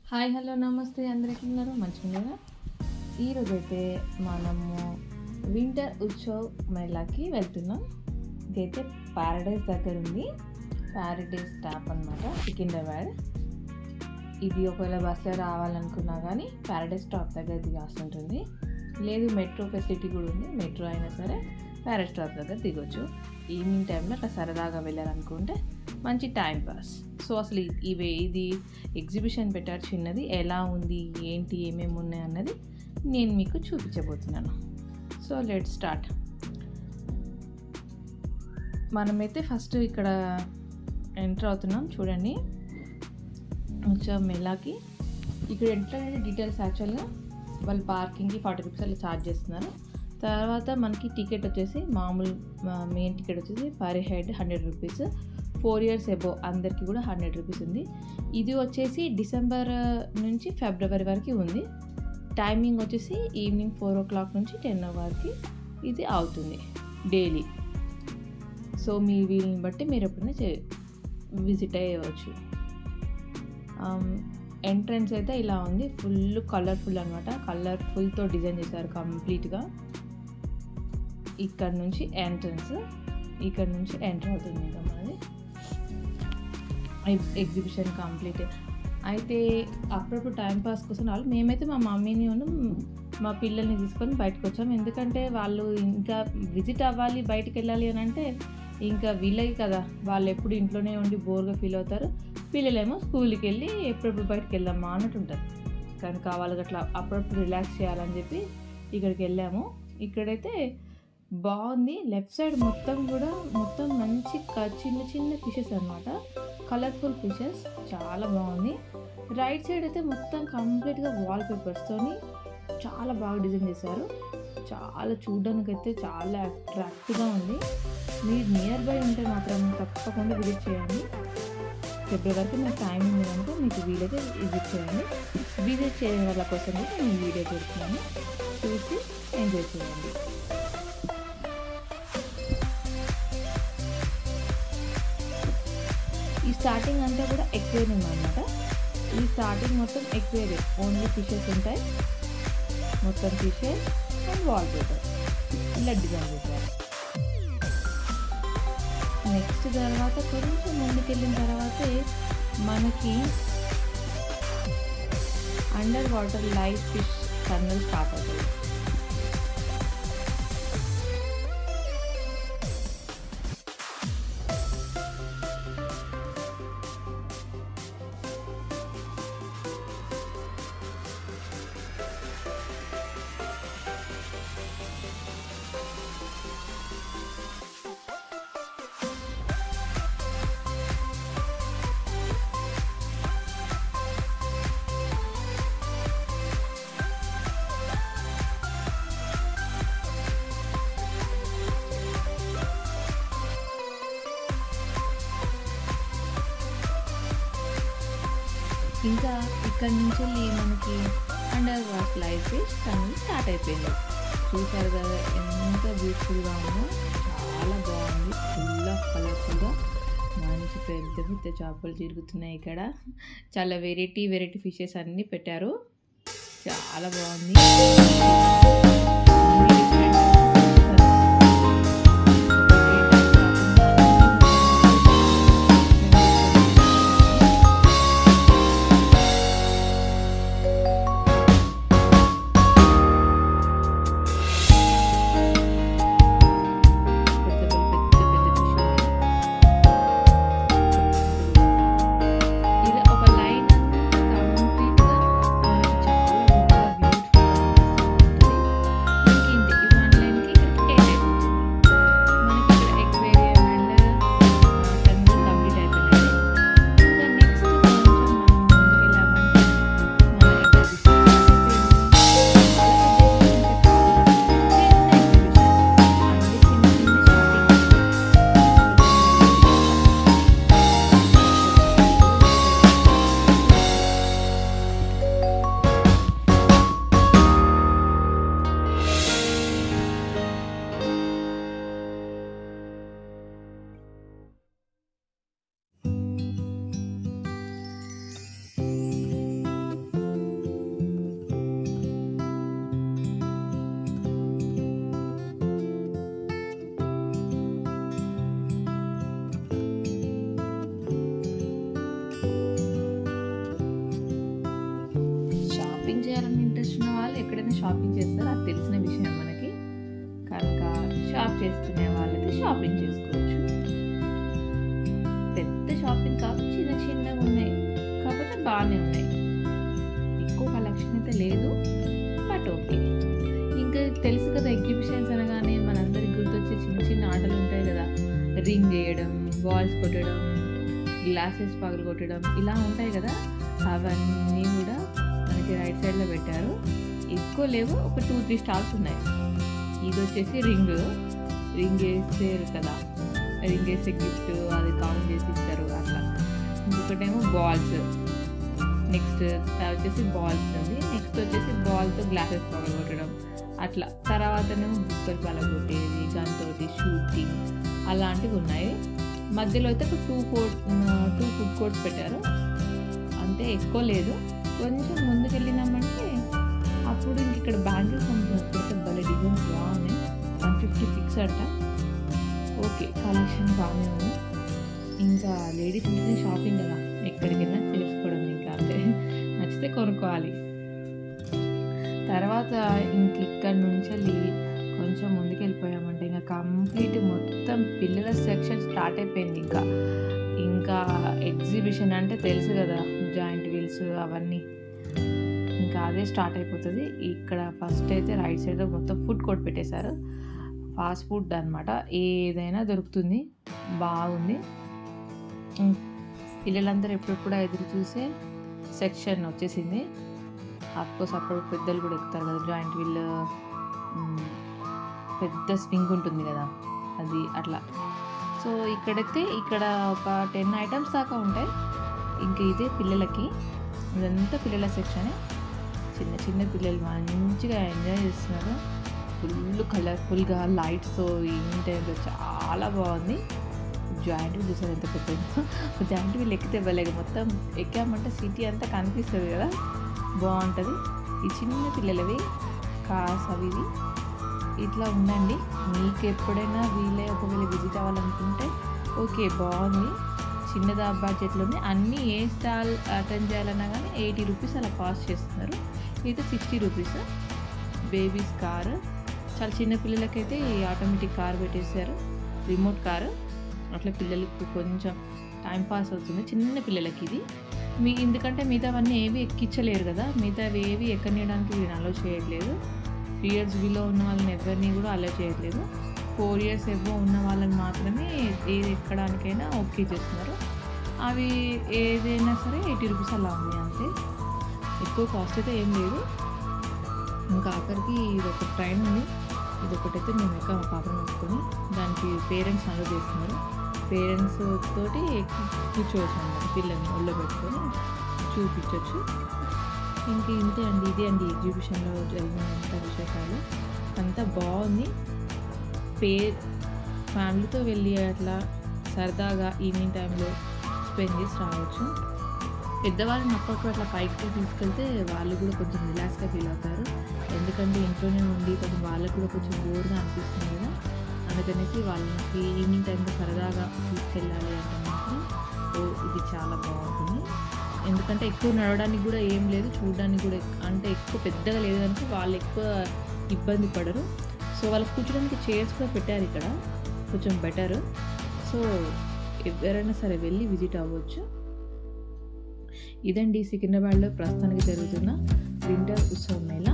Hi hello నమస్తే అందరికీ ఉన్నారు మంచిగా. ఈరోజైతే మనము వింటర్ ఉత్సవ్ మేళాకి వెళ్తున్నాం. ఇదైతే ప్యారడైజ్ దగ్గర ఉంది. ప్యారడైజ్ స్టాప్ అనమాట, సికింద్రాబాద్. ఇది ఒకవేళ బస్సులో రావాలనుకున్నా కానీ ప్యారడైజ్ స్టాప్ దగ్గర దిగాల్సి ఉంటుంది. లేదు మెట్రో ఫెసిలిటీ కూడా ఉంది, మెట్రో అయినా సరే ప్యారడైజ్ స్టాప్ దగ్గర దిగొచ్చు. ఈవినింగ్ టైంలో అట్లా సరదాగా వెళ్ళాలనుకుంటే మంచి టైం పాస్. సో అసలు ఇది ఎగ్జిబిషన్ పెట్టారు చిన్నది, ఎలా ఉంది ఏంటి ఏమేమి ఉన్నాయి అన్నది నేను మీకు చూపించబోతున్నాను. So let start. మనమైతే ఫస్ట్ ఇక్కడ ఎంటర్ అవుతున్నాం. చూడండి, వచ్చా మెలాకి. ఇక్కడ ఎంటర్ అయ్యే డీటెయిల్స్ యాక్చువల్గా వాళ్ళు పార్కింగ్కి 40 రూపీస్ అలా ఛార్జ్ చేస్తున్నారు. తర్వాత మనకి టికెట్ వచ్చేసి మామూలు మెయిన్ టికెట్ వచ్చేసి per head 100 rupees. 4 years above అందరికీ కూడా 100 రూపీస్ ఉంది. ఇది వచ్చేసి డిసెంబర్ నుంచి ఫిబ్రవరి వరకు ఉంది. టైమింగ్ వచ్చేసి ఈవినింగ్ 4 o'clock నుంచి 10 వరకు ఇది అవుతుంది డైలీ. సో మీ వీలుని బట్టి మీరు ఎప్పుడైనా విజిట్ అయ్యవచ్చు. ఎంట్రన్స్ అయితే ఇలా ఉంది, ఫుల్ కలర్ఫుల్ అనమాట. కలర్ఫుల్తో డిజైన్ చేశారు కంప్లీట్గా. ఇక్కడ నుంచి ఎంట్రన్స్, ఇక్కడ నుంచి ఎంటర్ అవుతుంది ఇంకా మనది ఎగ్జిబిషన్ కంప్లీట్. అయితే అప్పుడప్పుడు టైంపాస్ కోసం వాళ్ళు మేమైతే మా మమ్మీని మా పిల్లల్ని తీసుకొని బయటకు వచ్చాము. ఎందుకంటే వాళ్ళు ఇంకా విజిట్ అవ్వాలి, బయటకు వెళ్ళాలి అని అంటే ఇంకా వీళ్ళకి కదా, వాళ్ళు ఎప్పుడు ఇంట్లోనే ఉండి బోర్గా ఫీల్ అవుతారు. పిల్లలేమో స్కూల్కి వెళ్ళి ఎప్పుడెప్పుడు బయటకు వెళ్దామా అన్నట్టు ఉంటారు. కనుక వాళ్ళకి అట్లా అప్పుడప్పుడు రిలాక్స్ చేయాలని చెప్పి ఇక్కడికి వెళ్ళాము. ఇక్కడైతే బాగుంది. లెఫ్ట్ సైడ్ మొత్తం మంచి చిన్న చిన్న ఫిషెస్ అనమాట, కలర్ఫుల్ ఫిషెస్, చాలా బాగుంది. రైట్ సైడ్ అయితే మొత్తం కంప్లీట్గా వాల్ పేపర్స్తోని చాలా బాగా డిజైన్ చేశారు. చాలా చూడడానికి అయితే చాలా అట్రాక్టివ్గా ఉంది. మీరు నియర్ బై ఉంటే మాత్రం తప్పకుండా విజిట్ చేయండి. ఫిబ్రవరికి మీకు టైం ఉంది కనుక మీకు వీలైతే విజిట్ చేయండి. విజిట్ చేయని వాళ్ళ కోసం కూడా నేను వీడియో పెడుతున్నాను, చూసి ఎంజాయ్ చేయండి. ఈ స్టార్టింగ్ అంతా కూడా ఎక్వేరియం అనమాట. ఈ స్టార్టింగ్ మొత్తం ఎక్వేరియం, ఓన్లీ ఫిషెస్ ఉంటాయి. మొత్తం ఫిషెస్ అండ్ వాల్ పేపర్ ఇలా డిజైన్ చేశారు. నెక్స్ట్ తర్వాత కొంచెం ముందుకెళ్ళిన తర్వాతే మనకి under water live fish tunnel start అవుతుంది. ఇంకా ఇక్కడ నుంచి మనకి under water live fish tunnel start అయిపోయింది. చూసారు కదా ఎంత బ్యూటిఫుల్గా ఉందో, చాలా బాగుంది. ఫుల్ ఆఫ్ కలర్ఫుల్గా మంచి పెద్ద పెద్ద చేపలు తిరుగుతున్నాయి. ఇక్కడ చాలా వెరైటీ ఫిషెస్ అన్నీ పెట్టారు, చాలా బాగుంది. షాపింగ్ చేయాలని ఇంట్రెస్ట్ ఉన్న వాళ్ళు ఎక్కడైనా షాపింగ్ చేస్తారు, అది తెలిసిన విషయం మనకి. కనుక షాప్ చేసుకునే వాళ్ళైతే షాపింగ్ చేసుకోవచ్చు. పెద్ద షాపింగ్ కాదు, చిన్న చిన్నగా ఉన్నాయి, కాకపోతే బాగానే ఉన్నాయి. ఎక్కువ కలెక్షన్ అయితే లేదు, బట్ ఓకే. ఇంకా తెలుసు కదా, ఎగ్జిబిషన్స్ అనగానే మనందరికి గుర్తొచ్చే చిన్న చిన్న ఆటలు ఉంటాయి కదా, రింగ్ వేయడం, బాల్స్ కొట్టడం, గ్లాసెస్ పగలు కొట్టడం, ఇలా ఉంటాయి కదా. అవన్నీ కూడా మనకి రైట్ సైడ్లో పెట్టారు. ఎక్కువ లేవు, ఒక 2-3 స్టాల్స్ ఉన్నాయి. ఇది వచ్చేసి రింగ్ వేస్తారు కదా, రింగ్ వేస్తే గిఫ్ట్ అది కౌంట్ చేసి ఇస్తారు అట్లా. ఇంకొకటేమో బాల్స్, నెక్స్ట్ వచ్చేసి బాల్స్ ఉంది. నెక్స్ట్ వచ్చేసి బాల్తో గ్లాసెస్ పగలగొట్టడం అట్లా. తర్వాతనేమో బుక్కలు పగలగొట్టేది, దాంతో షూటింగ్ అలాంటివి ఉన్నాయి. మధ్యలో అయితే ఒక 2 ఫుడ్ కోర్ట్స్ పెట్టారు, అంతే, ఎక్కువ లేదు. కొంచెం ముందుకు వెళ్ళినామంటే అప్పుడు ఇంక ఇక్కడ బ్యాంగిల్స్ అమ్ముతున్నారు, భలే డిజైన్స్ బాగున్నాయి. 150 ఫిక్స్ అంట. ఓకే, కలెక్షన్ బాగానే ఉంది. ఇంకా లేడీస్ అంటే షాపింగ్ కదా, ఎక్కడికి వెళ్ళినా చేసుకోవడం, ఇంకా అంటే నచ్చితే కొనుక్కోవాలి. తర్వాత ఇంక ఇక్కడ నుంచి వెళ్ళి కొంచెం ముందుకు వెళ్ళిపోయామంటే ఇంకా కంప్లీట్ మొత్తం పిల్లల సెక్షన్ స్టార్ట్ అయిపోయింది. ఇంకా ఎగ్జిబిషన్ అంటే తెలుసు కదా, జాయింట్ వీల్స్ అవన్నీ, ఇంకా అదే స్టార్ట్ అయిపోతుంది. ఇక్కడ ఫస్ట్ అయితే రైట్ సైడ్ మొత్తం ఫుడ్ కోర్ట్ పెట్టేశారు. ఫాస్ట్ ఫుడ్ అనమాట, ఏదైనా దొరుకుతుంది, బాగుంది. పిల్లలందరూ ఎప్పుడెప్పుడు ఎదురు చూసే సెక్షన్ వచ్చేసింది. ఆఫ్కోర్స్ అప్పుడు పెద్దలు కూడా ఎక్కుతారు కదా, జాయింట్ వీల్ పెద్ద స్వింగ్ ఉంటుంది కదా, అది అట్లా. సో ఇక్కడైతే ఇక్కడ ఒక 10 ఐటమ్స్ దాకా ఉంటాయి. ఇంకా ఇదే పిల్లలకి, ఇదంతా పిల్లల సెక్షనే. చిన్న చిన్న పిల్లలు మంచిగా ఎంజాయ్ చేస్తున్నారు, ఫుల్ కలర్ఫుల్గా లైట్స్తో. ఈవినింగ్ టైంలో చాలా బాగుంది. జాయింట్ వీల్ చూసారు ఎంత పెద్దగా, జాయింట్ వీల్ ఎక్కితే వెళ్ళగా మొత్తం ఎక్కామంటే సిటీ అంతా కనిపిస్తుంది కదా, బాగుంటుంది. ఈ చిన్న పిల్లలవి కార్స్ అవి ఇవి ఇట్లా ఉండండి. మీకు ఎప్పుడైనా వీలే ఒకవేళ విజిట్ అవ్వాలనుకుంటే ఓకే, బాగుంది. చిన్నదా బడ్జెట్లోనే అన్నీ. ఏ స్టాల్ అటెండ్ చేయాలన్నా కానీ 80 రూపీస్ అలా కాస్ట్ చేస్తున్నారు. ఇది 60 రూపీస్. బేబీస్ కారు, చాలా చిన్న పిల్లలకైతే ఆటోమేటిక్ కార్ పెట్టేశారు, రిమోట్ కారు. అట్లా పిల్లలకి కొంచెం టైంపాస్ అవుతుంది చిన్న పిల్లలకి ఇది. ఎందుకంటే మిగతావన్నీ ఏవి ఎక్కించలేరు కదా, మిగతావి ఏవి ఎక్కనియడానికి వీళ్ళని అలో చేయట్లేదు. 3 years బిలో ఉన్న వాళ్ళని ఎవరిని కూడా అలో చేయట్లేదు. 4 years ఎబో ఉన్న వాళ్ళని మాత్రమే ఏది ఎక్కడానికైనా ఓకే చేస్తున్నారు. అవి ఏదైనా సరే 80 రూపీస్ అలా ఉన్నాయి అంతే, ఎక్కువ కాస్ట్ అయితే ఏం లేదు. ఇంకా ఆఖరికి ఇది ఒక ట్రైన్ ఉంది, ఇది ఒకటైతే మేము ఎక్క మా పాపను వేసుకొని దానికి పేరెంట్స్ అలో చేస్తున్నారు. పేరెంట్స్ తోటి కూర్చోవచ్చు అన్నమాట, పిల్లల్ని ఒళ్ళో పెట్టుకొని చూపించవచ్చు. ఇంక ఇంతే అండి, ఇదే అండి ఎగ్జిబిషన్లో జరిగినంత విశేషాలు. అంతా బాగుంది. ఫ్యామిలీతో వెళ్ళి అట్లా సరదాగా ఈవినింగ్ టైంలో స్పెండ్ చేసి రావచ్చు. పెద్దవాళ్ళని అప్పటికప్పుడు అట్లా పైకి తీసుకెళ్తే వాళ్ళు కూడా కొంచెం రిలాక్స్గా ఫీల్ అవుతారు. ఎందుకంటే ఇంట్లోనే ఉండి కొంచెం వాళ్ళకు కూడా కొంచెం బోర్గా అనిపిస్తుంది కదా, అందుకనేసి వాళ్ళకి ఈవినింగ్ టైంలో సరదాగా తీసుకెళ్ళాలి అంటే మాత్రం ఇది చాలా బాగుంటుంది. ఎందుకంటే ఎక్కువ నడవడానికి కూడా ఏం లేదు, చూడడానికి కూడా అంటే ఎక్కువ పెద్దగా లేదు కనుక వాళ్ళు ఎక్కువ ఇబ్బంది పడరు. సో వాళ్ళకి కూర్చోడానికి చైర్స్ కూడా పెట్టారు ఇక్కడ, కొంచెం బెటర్. సో ఎవరైనా సరే వెళ్ళి విజిట్ అవ్వచ్చు. ఇదండి సికింద్రాబాద్లో ప్రస్తుతానికి జరుగుతున్న వింటర్ ఉత్సవం మేళ.